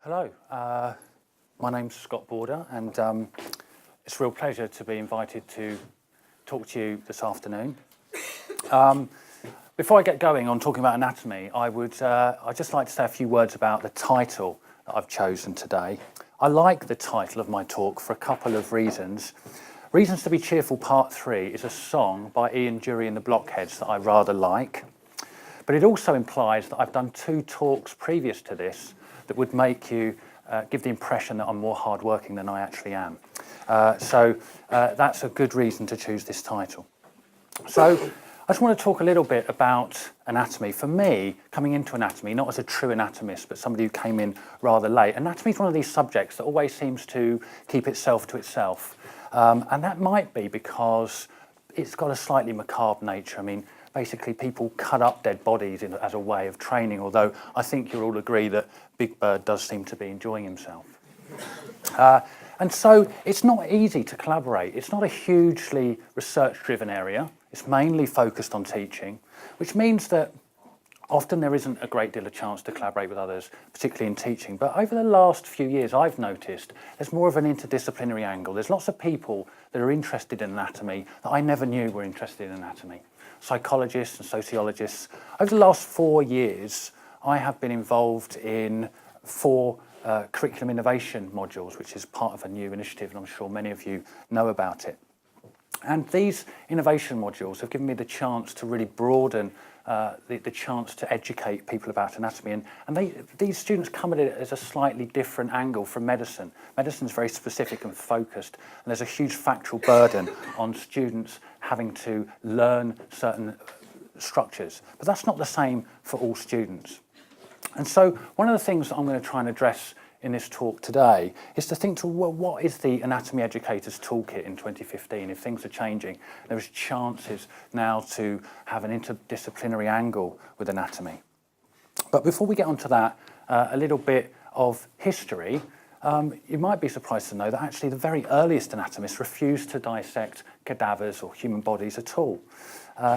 Hello, my name's Scott Border, and it's a real pleasure to be invited to talk to you this afternoon. Before I get going on talking about anatomy, I'd just like to say a few words about the title that I've chosen today. I like the title of my talk for a couple of reasons. Reasons to be Cheerful Part 3 is a song by Ian Dury and the Blockheads that I rather like, but it also implies that I've done 2 talks previous to this that would make you give the impression that I'm more hardworking than I actually am. So that's a good reason to choose this title. So I just want to talk a little bit about anatomy. For me, coming into anatomy, not as a true anatomist, but somebody who came in rather late, anatomy is one of these subjects that always seems to keep itself to itself. And that might be because it's got a slightly macabre nature. I mean, basically people cut up dead bodies as a way of training, although I think you'll all agree that Big Bird does seem to be enjoying himself. And so it's not easy to collaborate. It's not a hugely research-driven area. It's mainly focused on teaching, which means that often there isn't a great deal of chance to collaborate with others, particularly in teaching. But over the last few years, I've noticed there's more of an interdisciplinary angle. There's lots of people that are interested in anatomy that I never knew were interested in anatomy. Psychologists and sociologists. Over the last 4 years, I have been involved in 4 curriculum innovation modules, which is part of a new initiative, and I'm sure many of you know about it. And these innovation modules have given me the chance to really broaden the chance to educate people about anatomy. And these students come at it as a slightly different angle from medicine. Medicine is very specific and focused, and there's a huge factual burden on students having to learn certain structures. But that's not the same for all students. And so one of the things that I'm going to try and address in this talk today is to think to, well, what is the Anatomy Educator's Toolkit in 2015? If things are changing, there is chances now to have an interdisciplinary angle with anatomy. But before we get onto that, a little bit of history. You might be surprised to know that actually the very earliest anatomists refused to dissect cadavers or human bodies at all.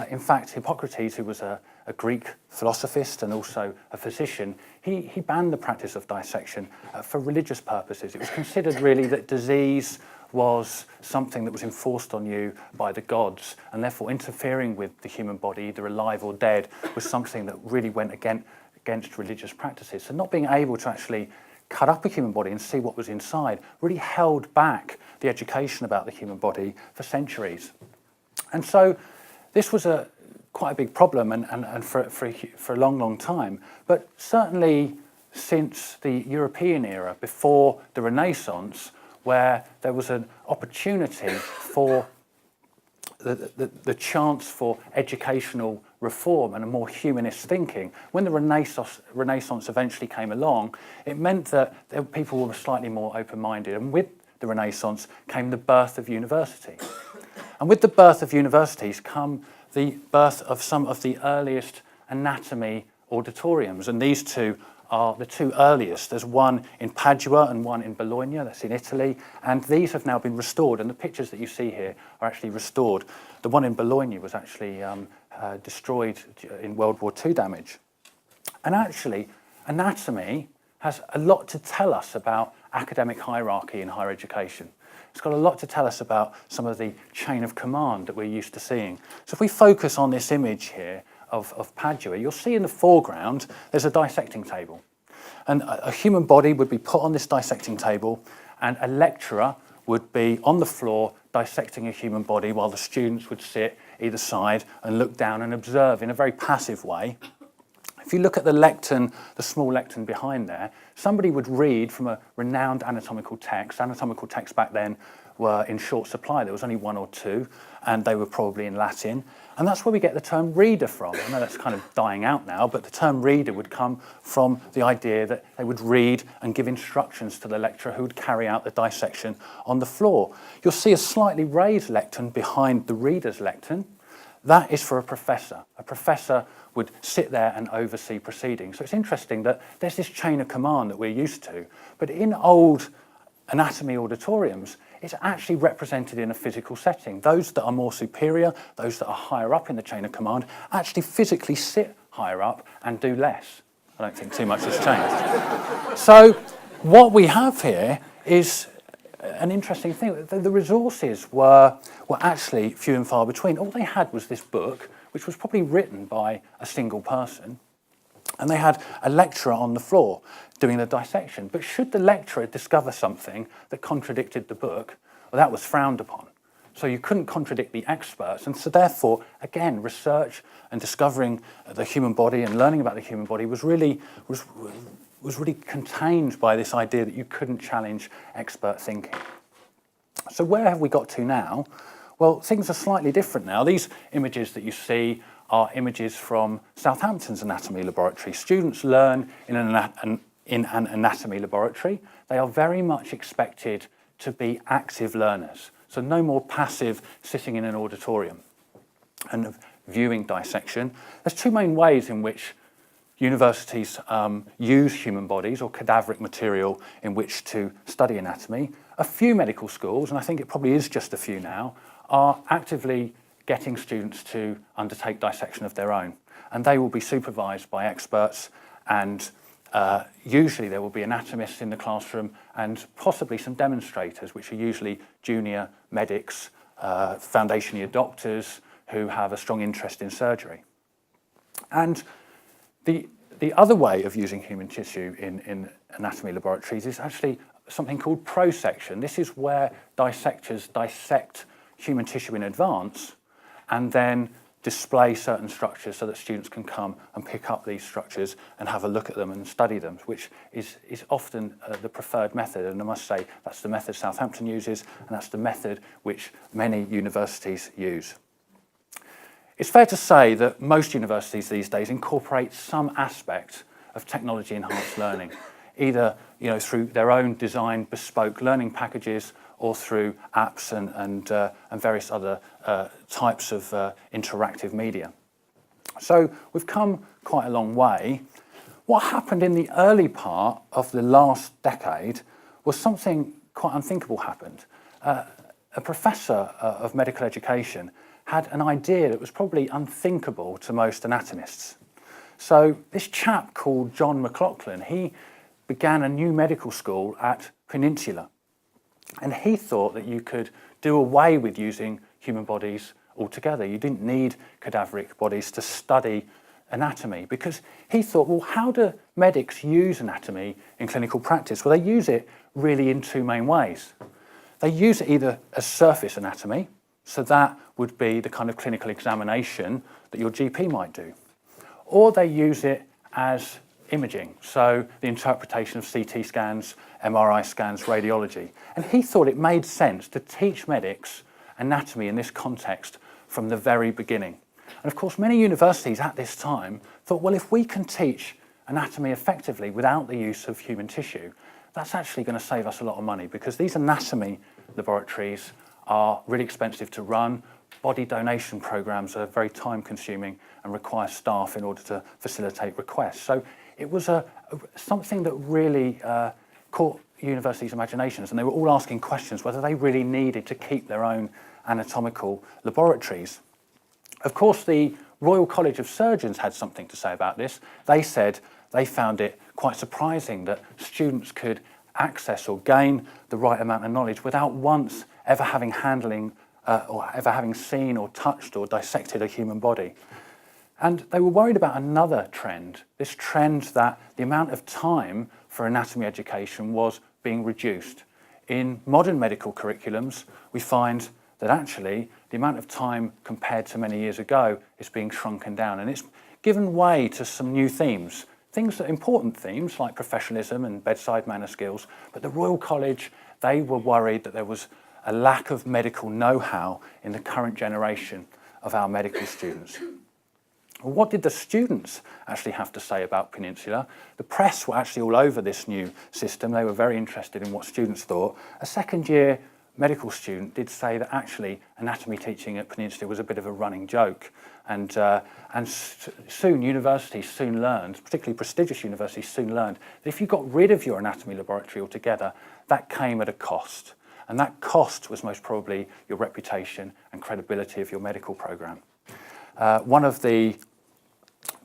In fact, Hippocrates, who was a Greek philosophist and also a physician, he banned the practice of dissection for religious purposes. It was considered really that disease was something that was enforced on you by the gods, and therefore interfering with the human body, either alive or dead, was something that really went against religious practices. So not being able to actually cut up a human body and see what was inside really held back the education about the human body for centuries. And so this was quite a big problem and for a long, long time. But certainly since the European era, before the Renaissance, where there was an opportunity for the chance for educational reform and a more humanist thinking. When the Renaissance eventually came along, it meant that people were slightly more open-minded. And with the Renaissance came the birth of university. And with the birth of universities come the birth of some of the earliest anatomy auditoriums. And these 2 are the 2 earliest. There's one in Padua and one in Bologna, that's in Italy, and these have now been restored, and the pictures that you see here are actually restored. The one in Bologna was actually destroyed in World War II damage. And actually, anatomy has a lot to tell us about academic hierarchy in higher education. It's got a lot to tell us about some of the chain of command that we're used to seeing. So if we focus on this image here of Padua, you'll see in the foreground there's a dissecting table. And a human body would be put on this dissecting table, and a lecturer would be on the floor dissecting a human body while the students would sit either side and look down and observe in a very passive way. If you look at the lectern, the small lectern behind there, somebody would read from a renowned anatomical text. Anatomical texts back then were in short supply. There was only 1 or 2, and they were probably in Latin. And that's where we get the term reader from. I know that's kind of dying out now, but the term reader would come from the idea that they would read and give instructions to the lecturer who would carry out the dissection on the floor. You'll see a slightly raised lectern behind the reader's lectern. That is for a professor. A professor would sit there and oversee proceedings. So it's interesting that there's this chain of command that we're used to, but in old anatomy auditoriums, it's actually represented in a physical setting. Those that are more superior, those that are higher up in the chain of command, actually physically sit higher up and do less. I don't think too much has changed. So what we have here is an interesting thing. The resources were actually few and far between. All they had was this book, which was probably written by a single person, and they had a lecturer on the floor doing the dissection. But should the lecturer discover something that contradicted the book, well, that was frowned upon. So you couldn't contradict the experts. And so therefore, again, research and discovering the human body and learning about the human body was really contained by this idea that you couldn't challenge expert thinking. So where have we got to now? Well, things are slightly different now. These images that you see are images from Southampton's anatomy laboratory. Students learn in an anatomy laboratory. They are very much expected to be active learners. So no more passive sitting in an auditorium and viewing dissection. There's two main ways in which universities use human bodies or cadaveric material in which to study anatomy. A few medical schools, and I think it probably is just a few now, are actively getting students to undertake dissection of their own. And they will be supervised by experts, and usually there will be anatomists in the classroom and possibly some demonstrators, which are usually junior medics, foundation year doctors who have a strong interest in surgery. And the other way of using human tissue in anatomy laboratories is actually something called prosection. This is where dissectors dissect human tissue in advance and then display certain structures so that students can come and pick up these structures and have a look at them and study them, which is often the preferred method. And I must say that's the method Southampton uses, and that's the method which many universities use. It's fair to say that most universities these days incorporate some aspect of technology-enhanced learning, either through their own designed bespoke learning packages or through apps and various other types of interactive media. So we've come quite a long way. What happened in the early part of the last decade was something quite unthinkable happened. A professor of medical education had an idea that was probably unthinkable to most anatomists. So this chap called John McLaughlin, he began a new medical school at Peninsula. And he thought that you could do away with using human bodies altogether. You didn't need cadaveric bodies to study anatomy, because he thought, well, how do medics use anatomy in clinical practice? Well, they use it really in two main ways. They use it either as surface anatomy, so that would be the kind of clinical examination that your GP might do, or they use it as imaging, so the interpretation of CT scans, MRI scans, radiology. And he thought it made sense to teach medics anatomy in this context from the very beginning. And of course, many universities at this time thought, well, if we can teach anatomy effectively without the use of human tissue, that's actually going to save us a lot of money, because these anatomy laboratories are really expensive to run. Body donation programs are very time-consuming and require staff in order to facilitate requests. So it was something that really caught universities' imaginations, and they were all asking questions whether they really needed to keep their own anatomical laboratories. Of course, the Royal College of Surgeons had something to say about this. They said they found it quite surprising that students could access or gain the right amount of knowledge without once ever having or ever having seen or touched or dissected a human body. And they were worried about another trend, this trend that the amount of time for anatomy education was being reduced. In modern medical curriculums, we find that actually the amount of time compared to many years ago is being shrunken down, and it's given way to some new themes, things that are important themes like professionalism and bedside manner skills. But the Royal College, they were worried that there was a lack of medical know-how in the current generation of our medical students. Well, what did the students actually have to say about Peninsula? The press were actually all over this new system. They were very interested in what students thought. A second-year medical student did say that actually anatomy teaching at Peninsula was a bit of a running joke. And soon universities soon learned, particularly prestigious universities soon learned, that if you got rid of your anatomy laboratory altogether, that came at a cost. And that cost was most probably your reputation and credibility of your medical programme. One of the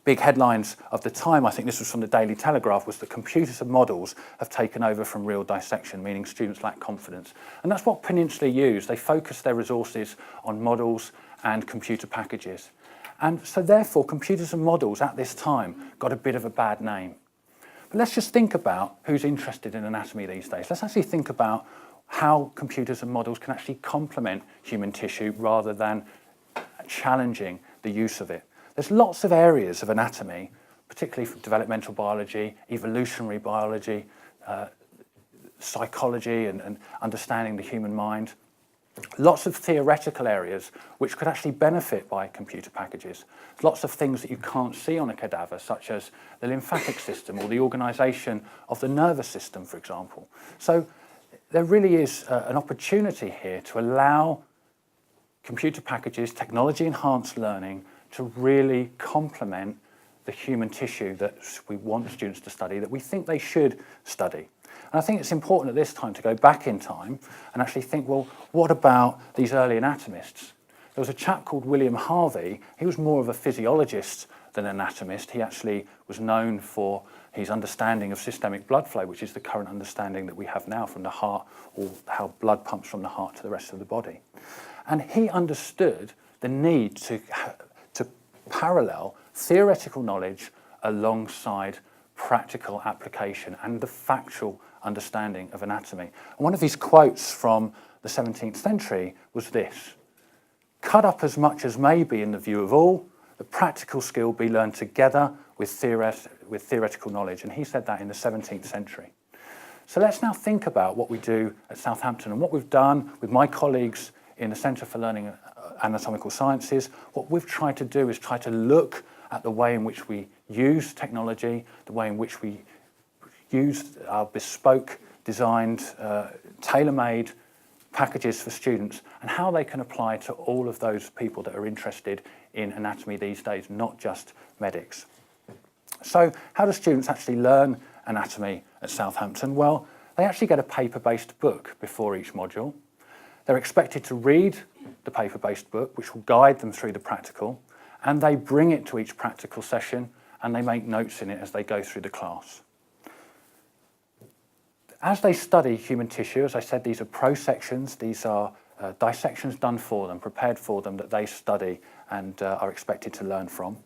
big headlines of the time, I think this was from the Daily Telegraph, was that computers and models have taken over from real dissection, meaning students lack confidence. And that's what Peninsula used. They focused their resources on models and computer packages. And so therefore, computers and models at this time got a bit of a bad name. But let's just think about who's interested in anatomy these days. Let's actually think about how computers and models can actually complement human tissue rather than challenging the use of it. There's lots of areas of anatomy, particularly from developmental biology, evolutionary biology, psychology and understanding the human mind. Lots of theoretical areas which could actually benefit by computer packages. Lots of things that you can't see on a cadaver, such as the lymphatic system or the organisation of the nervous system, for example. So there really is an opportunity here to allow computer packages, technology-enhanced learning, to really complement the human tissue that we want students to study, that we think they should study. And I think it's important at this time to go back in time and actually think, well, what about these early anatomists? There was a chap called William Harvey. He was more of a physiologist than an anatomist. He actually was known for his understanding of systemic blood flow, which is the current understanding that we have now from the heart, or how blood pumps from the heart to the rest of the body. And he understood the need to parallel theoretical knowledge alongside practical application and the factual understanding of anatomy. And one of his quotes from the 17th century was this: "Cut up as much as may be in the view of all, the practical skill be learned together with theoretical knowledge." And he said that in the 17th century. So let's now think about what we do at Southampton and what we've done with my colleagues in the Centre for Learning Anatomical Sciences. What we've tried to do is try to look at the way in which we use technology, the way in which we use our bespoke, designed, tailor-made packages for students, and how they can apply to all of those people that are interested in anatomy these days, not just medics. So how do students actually learn anatomy at Southampton? Well, they actually get a paper-based book before each module. They're expected to read the paper-based book, which will guide them through the practical, and they bring it to each practical session and they make notes in it as they go through the class. As they study human tissue, as I said, these are prosections, these are dissections done for them, prepared for them, that they study and are expected to learn from.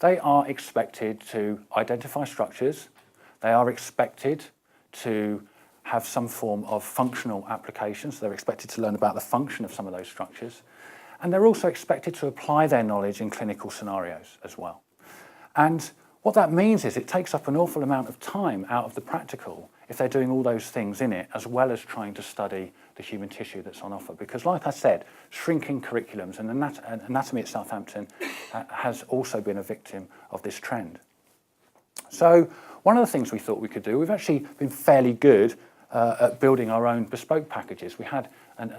They are expected to identify structures. They are expected to have some form of functional application, so they're expected to learn about the function of some of those structures. And they're also expected to apply their knowledge in clinical scenarios as well. And what that means is it takes up an awful amount of time out of the practical if they're doing all those things in it, as well as trying to study the human tissue that's on offer. Because like I said, shrinking curriculums, and anatomy at Southampton has also been a victim of this trend. So one of the things we thought we could do, we've actually been fairly good at building our own bespoke packages. We had an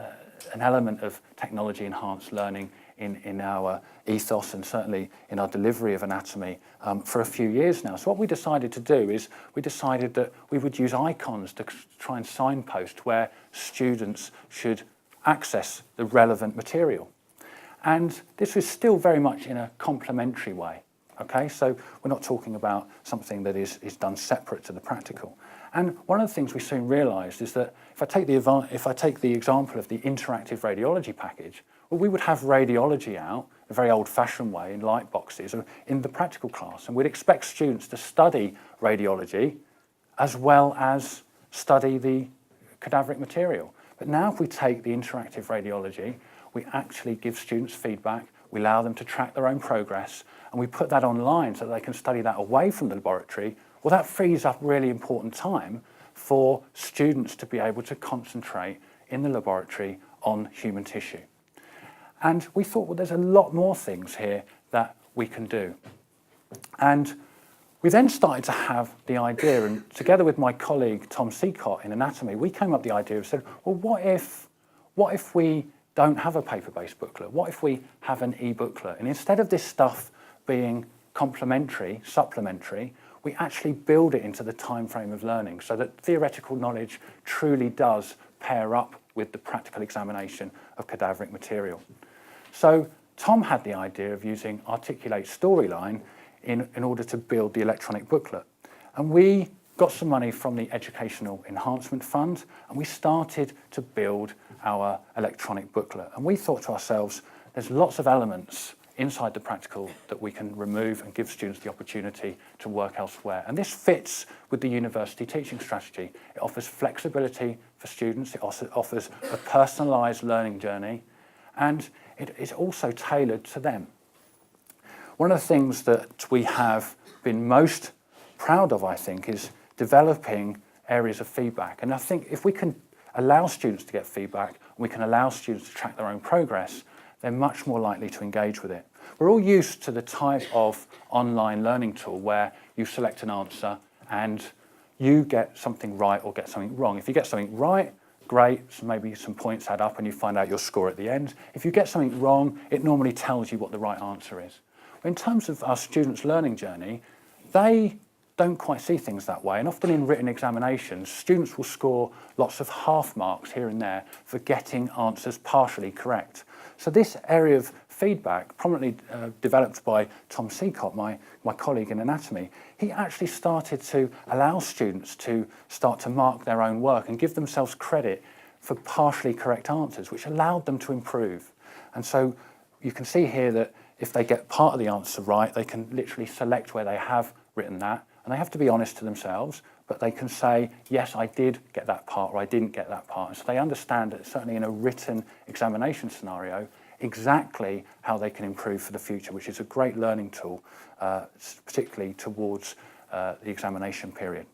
element of technology-enhanced learning in our ethos and certainly in our delivery of anatomy for a few years now. So what we decided to do is we decided that we would use icons to try and signpost where students should access the relevant material. And this was still very much in a complementary way. Okay, so we're not talking about something that is done separate to the practical. And one of the things we soon realised is that if I take the example of the interactive radiology package, well, we would have radiology out a very old-fashioned way in light boxes in the practical class, and we'd expect students to study radiology as well as study the cadaveric material. But now if we take the interactive radiology, we actually give students feedback, we allow them to track their own progress, and we put that online so that they can study that away from the laboratory. Well, that frees up really important time for students to be able to concentrate in the laboratory on human tissue. And we thought, well, there's a lot more things here that we can do. And we then started to have the idea, and together with my colleague Tom Seacott in anatomy, we came up with the idea and said, well, what if we don't have a paper-based booklet? What if we have an e-booklet? And instead of this stuff being complementary, supplementary, we actually build it into the time frame of learning so that theoretical knowledge truly does pair up with the practical examination of cadaveric material. So Tom had the idea of using Articulate Storyline in order to build the electronic booklet. And we got some money from the Educational Enhancement Fund, and we started to build our electronic booklet. And we thought to ourselves, there's lots of elements inside the practical that we can remove and give students the opportunity to work elsewhere. And this fits with the university teaching strategy. It offers flexibility for students, it also offers a personalised learning journey, and it is also tailored to them. One of the things that we have been most proud of, I think, is developing areas of feedback. And I think if we can allow students to get feedback, and we can allow students to track their own progress, they're much more likely to engage with it. We're all used to the type of online learning tool where you select an answer and you get something right or get something wrong. If you get something right, great, so maybe some points add up and you find out your score at the end. If you get something wrong, it normally tells you what the right answer is. In terms of our students' learning journey, they don't quite see things that way, and often in written examinations, students will score lots of half marks here and there for getting answers partially correct. So this area of feedback, prominently developed by Tom Seacott, my colleague in anatomy, he actually started to allow students to start to mark their own work and give themselves credit for partially correct answers, which allowed them to improve. And so you can see here that if they get part of the answer right, they can literally select where they have written that, and they have to be honest to themselves, but they can say, yes, I did get that part, or I didn't get that part. And so they understand that certainly in a written examination scenario, exactly how they can improve for the future, which is a great learning tool, particularly towards the examination period.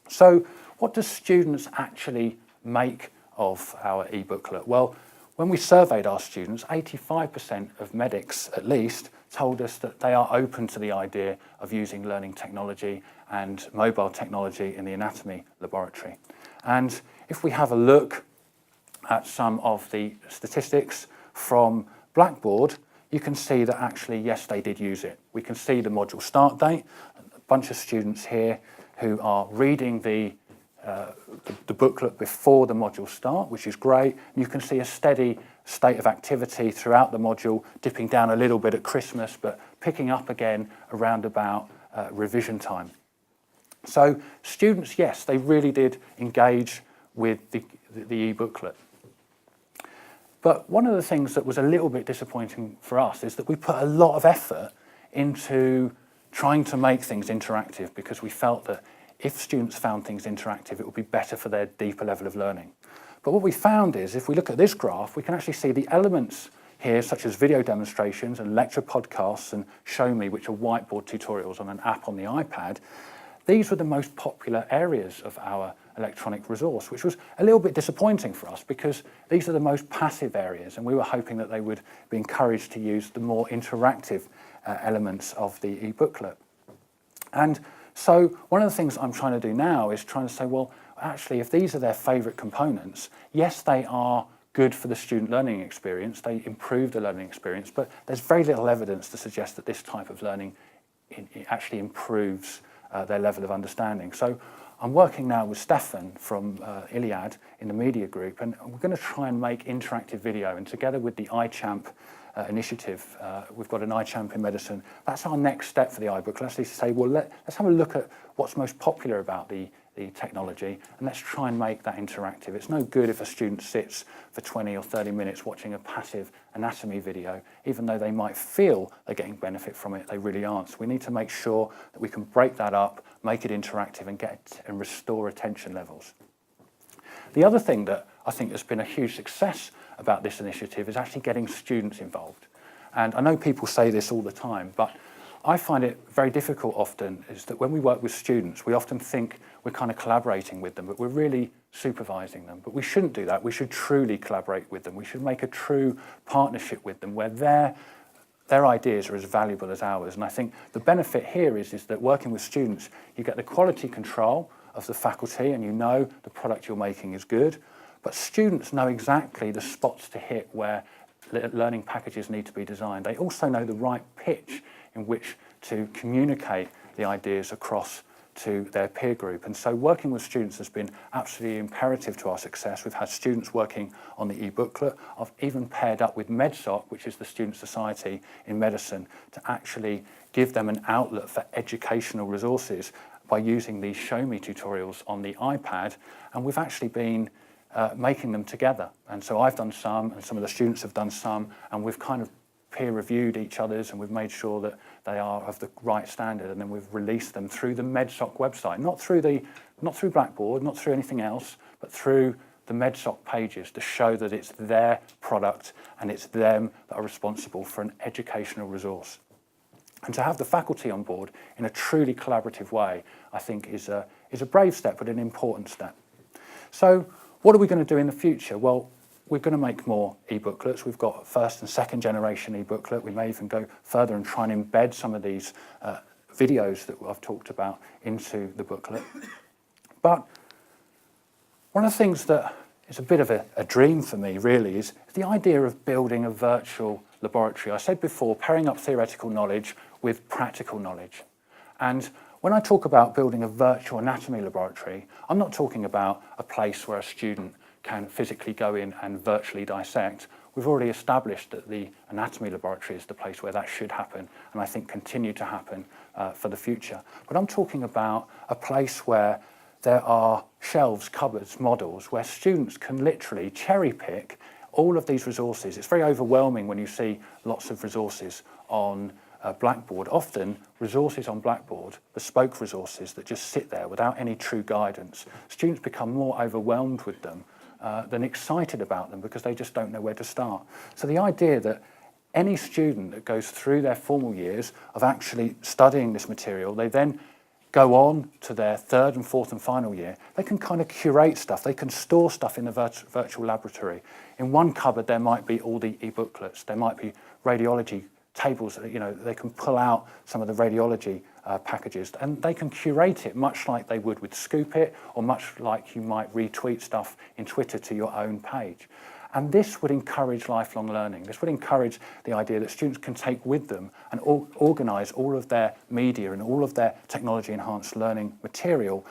So what do students actually make of our e-booklet? Well, when we surveyed our students, 85% of medics, at least, told us that they are open to the idea of using learning technology and mobile technology in the anatomy laboratory. And if we have a look at some of the statistics from Blackboard, you can see that actually, yes, they did use it. We can see the module start date, a bunch of students here who are reading the booklet before the module start, which is great. You can see a steady state of activity throughout the module, dipping down a little bit at Christmas, but picking up again around about revision time. So students, yes, they really did engage with the e-booklet. But one of the things that was a little bit disappointing for us is that we put a lot of effort into trying to make things interactive, because we felt that if students found things interactive, it would be better for their deeper level of learning. But what we found is, if we look at this graph, we can actually see the elements here, such as video demonstrations and lecture podcasts and Show Me, which are whiteboard tutorials on an app on the iPad. These were the most popular areas of our electronic resource, which was a little bit disappointing for us, because these are the most passive areas, and we were hoping that they would be encouraged to use the more interactive elements of the e-booklet. And so one of the things I'm trying to do now is trying to say, well, actually, if these are their favourite components, yes, they are good for the student learning experience, they improve the learning experience, but there's very little evidence to suggest that this type of learning actually improves their level of understanding. So I'm working now with Stefan from Iliad in the media group, and we're going to try and make interactive video, and together with the iChamp initiative, we've got an iChamp in medicine. That's our next step for the iBook. Let's say, well, let's have a look at what's most popular about the technology, and let's try and make that interactive. It's no good if a student sits for 20 or 30 minutes watching a passive anatomy video. Even though they might feel they're getting benefit from it, they really aren't. So we need to make sure that we can break that up, make it interactive, and restore attention levels. The other thing that I think has been a huge success about this initiative is actually getting students involved. And I know people say this all the time, but I find it very difficult often is that when we work with students, we often think we're kind of collaborating with them, but we're really supervising them. But we shouldn't do that. We should truly collaborate with them. We should make a true partnership with them where their ideas are as valuable as ours. And I think the benefit here is that working with students, you get the quality control of the faculty, and you know the product you're making is good, but students know exactly the spots to hit where learning packages need to be designed. They also know the right pitch in which to communicate the ideas across to their peer group. And so working with students has been absolutely imperative to our success. We've had students working on the e-booklet. I've even paired up with MedSoc, which is the Student Society in Medicine, to actually give them an outlet for educational resources by using these Show Me tutorials on the iPad. And we've actually been making them together. And so I've done some, and some of the students have done some, and we've kind of peer-reviewed each other's, and we've made sure that they are of the right standard, and then we've released them through the MedSoc website, not through Blackboard, not through anything else, but through the MedSoc pages to show that it's their product and it's them that are responsible for an educational resource. And to have the faculty on board in a truly collaborative way, I think is a brave step, but an important step. So what are we going to do in the future? Well, we're going to make more e-booklets. We've got first and second generation e-booklet. We may even go further and try and embed some of these videos that I've talked about into the booklet. But one of the things that is a bit of a dream for me, really, is the idea of building a virtual laboratory. I said before, pairing up theoretical knowledge with practical knowledge. And when I talk about building a virtual anatomy laboratory, I'm not talking about a place where a student can physically go in and virtually dissect. We've already established that the anatomy laboratory is the place where that should happen, and I think continue to happen for the future. But I'm talking about a place where there are shelves, cupboards, models, where students can literally cherry pick all of these resources. It's very overwhelming when you see lots of resources on Blackboard. Often resources on Blackboard, bespoke resources that just sit there without any true guidance. Students become more overwhelmed with them than excited about them because they just don't know where to start. So the idea that any student that goes through their formal years of actually studying this material, they then go on to their third and fourth and final year, they can kind of curate stuff. They can store stuff in the virtual laboratory. In one cupboard, there might be all the e-booklets. There might be radiology tables, they can pull out some of the radiology packages, and they can curate it much like they would with Scoop It, or much like you might retweet stuff in Twitter to your own page. And this would encourage lifelong learning. This would encourage the idea that students can take with them and organise all of their media and all of their technology-enhanced learning material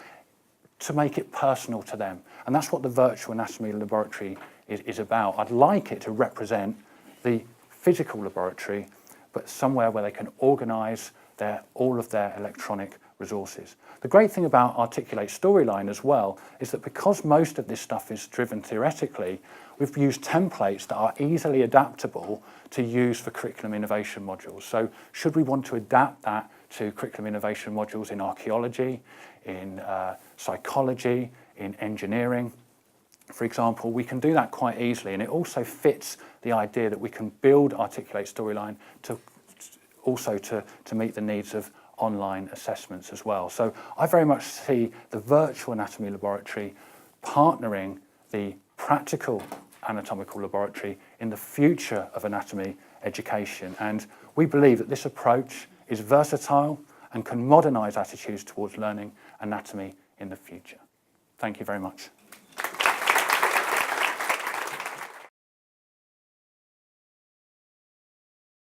to make it personal to them. And that's what the virtual anatomy laboratory is about. I'd like it to represent the physical laboratory, but somewhere where they can organise all of their electronic resources. The great thing about Articulate Storyline as well is that because most of this stuff is driven theoretically, we've used templates that are easily adaptable to use for curriculum innovation modules. So should we want to adapt that to curriculum innovation modules in archaeology, in psychology, in engineering, for example, we can do that quite easily, and it also fits the idea that we can build Articulate Storyline to meet the needs of online assessments as well. So I very much see the virtual anatomy laboratory partnering the practical anatomical laboratory in the future of anatomy education. And we believe that this approach is versatile and can modernise attitudes towards learning anatomy in the future. Thank you very much.